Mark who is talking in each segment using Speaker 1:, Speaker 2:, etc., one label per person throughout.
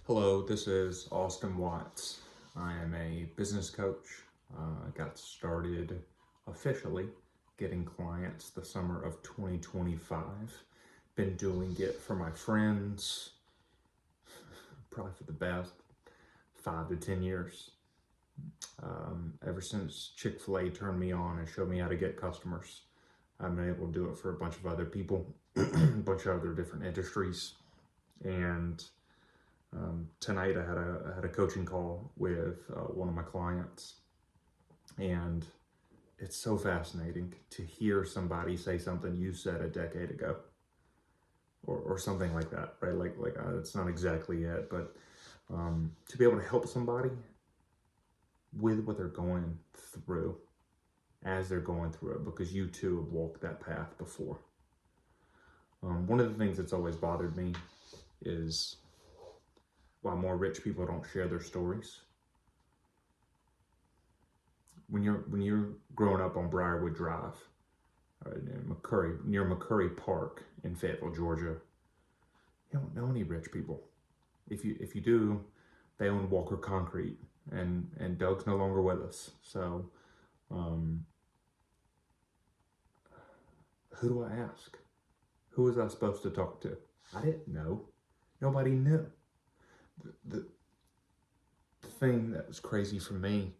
Speaker 1: Hello, this is Austin Watts. I am a business coach. I got started officially getting clients the summer of 2025. Been doing it for my friends, probably for the best 5 to 10 years. Ever since Chick-fil-A turned me on and showed me how to get customers, I've been able to do it for a bunch of other people, a bunch of other different industries. And tonight I had a coaching call with one of my clients, and it's so fascinating to hear somebody say something you said a decade ago, or something like that, right? It's not exactly it, but to be able to help somebody with what they're going through as they're going through it, because you too have walked that path before. One of the things that's always bothered me is why more rich people don't share their stories. When you're growing up on Briarwood Drive, near McCurry Park in Fayetteville, Georgia, you don't know any rich people. If you do, they own Walker Concrete, and Doug's no longer with us. So, who do I ask? Who was I supposed to talk to? I didn't know. Nobody knew. The thing that was crazy for me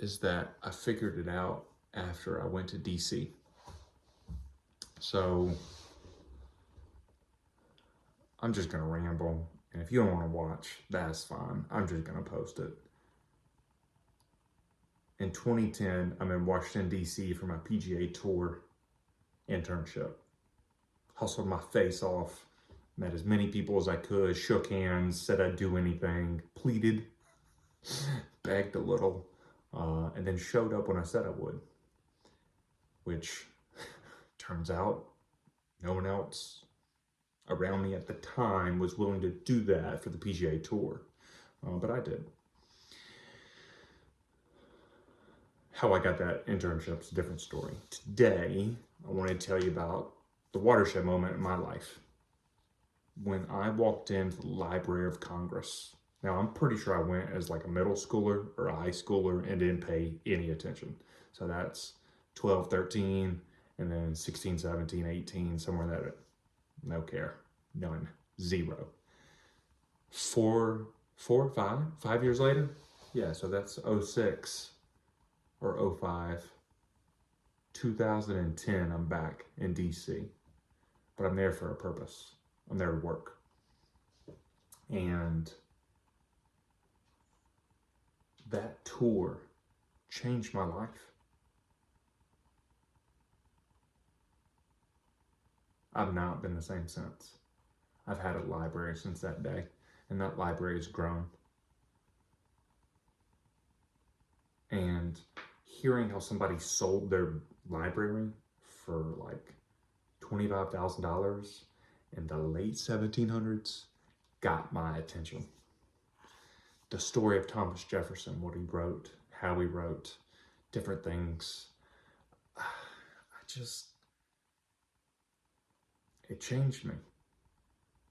Speaker 1: is that I figured it out after I went to DC. So I'm just gonna ramble, and if you don't want to watch, that's fine. I'm just gonna post it. In 2010, I'm in Washington, DC for my PGA Tour internship. Hustled my face off, met as many people as I could, shook hands, said I'd do anything, pleaded, begged a little, and then showed up when I said I would, which turns out no one else around me at the time was willing to do that for the PGA Tour, but I did. How I got that internship is a different story. Today, I want to tell you about the watershed moment in my life. When I walked into the Library of Congress. Now, I'm pretty sure I went as like a middle schooler or a high schooler and didn't pay any attention. So that's 12, 13, and then 16, 17, 18, somewhere in that, no care, none, zero. 5 years later? Yeah, so that's 06 or 05. 2010, I'm back in DC. But I'm there for a purpose. I'm there to work. And that tour changed my life. I've not been the same since. I've had a library since that day, and that library has grown. And hearing how somebody sold their library for like $25,000 in the late 1700s got my attention. The story of Thomas Jefferson, what he wrote, how he wrote, different things. It changed me.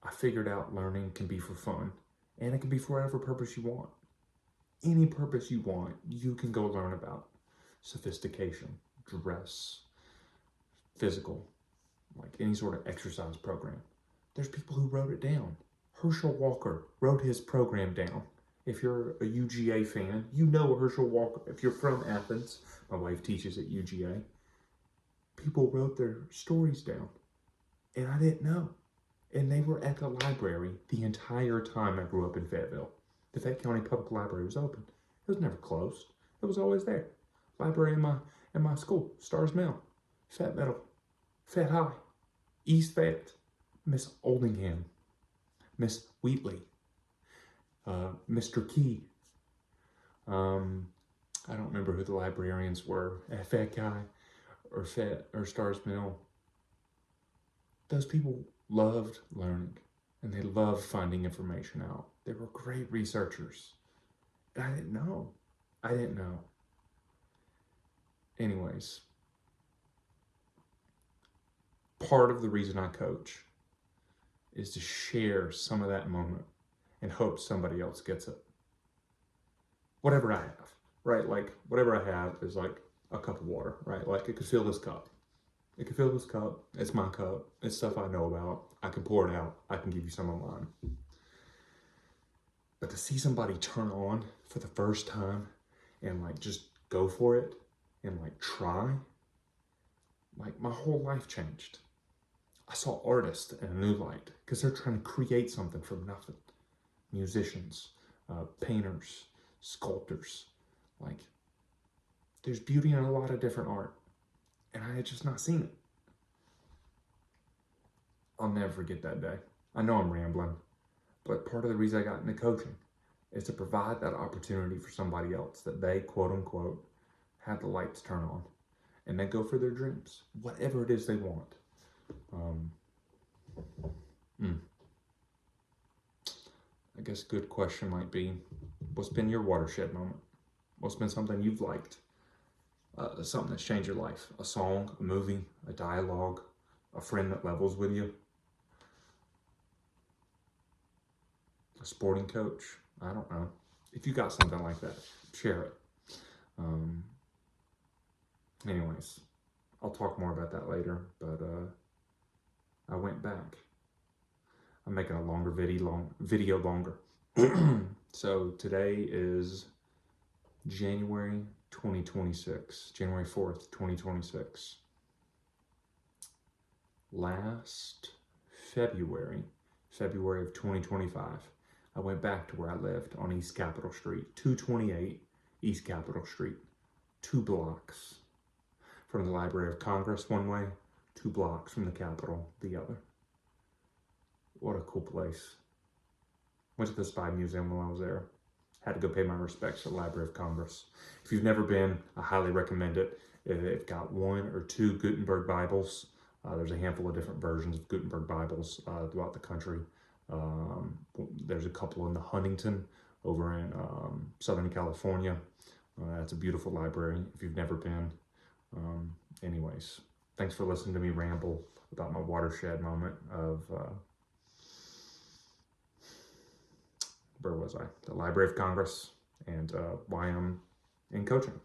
Speaker 1: I figured out learning can be for fun, and it can be for whatever purpose you want. Any purpose you want, you can go learn about. Sophistication, dress, physical, like any sort of exercise program. There's people who wrote it down. Herschel Walker wrote his program down. If you're a UGA fan, you know Herschel Walker. If you're from Athens, my wife teaches at UGA, people wrote their stories down. And I didn't know. And they were at the library the entire time I grew up in Fayetteville. The Fayette County Public Library was open. It was never closed. It was always there. Library in my school, Stars Mill, Fayette Middle, Fayette High, East Fayette, Miss Oldingham, Miss Wheatley, Mr. Key. I don't remember who the librarians were at Fayette High or Fayette or Stars Mill. Those people loved learning, and they loved finding information out. They were great researchers. And I didn't know. Anyways, part of the reason I coach is to share some of that moment and hope somebody else gets it. Whatever I have, right? Like, whatever I have is like a cup of water, right? Like, it could fill this cup. It could fill this cup. It's my cup. It's stuff I know about. I can pour it out. I can give you some of mine. But to see somebody turn on for the first time and like just go for it and like try, like my whole life changed. I saw artists in a new light because they're trying to create something from nothing. Musicians, painters, sculptors. Like, there's beauty in a lot of different art, and I had just not seen it. I'll never forget that day. I know I'm rambling, but part of the reason I got into coaching is to provide that opportunity for somebody else that they, quote unquote, have the lights turn on and they go for their dreams, whatever it is they want. I guess a good question might be, what's been your watershed moment? What's been something you've liked? Something that's changed your life? A song, a movie, a dialogue, a friend that levels with you? A sporting coach? I don't know. If you got something like that, share it. Anyways, I'll talk more about that later, but I went back. I'm making a longer video longer. So today is January 2026, January 4th, 2026. Last February of 2025, I went back to where I lived on East Capitol Street, 228 East Capitol Street, 2 blocks from the Library of Congress one way, 2 blocks from the Capitol the other. What a cool place. Went to the Spy Museum while I was there. Had to go pay my respects to the Library of Congress. If you've never been, I highly recommend it. They've got 1 or 2 Gutenberg Bibles. There's a handful of different versions of Gutenberg Bibles throughout the country. There's a couple in the Huntington over in Southern California. It's a beautiful library if you've never been. Anyways, thanks for listening to me ramble about my watershed moment of, where was I? The Library of Congress and why I'm in coaching.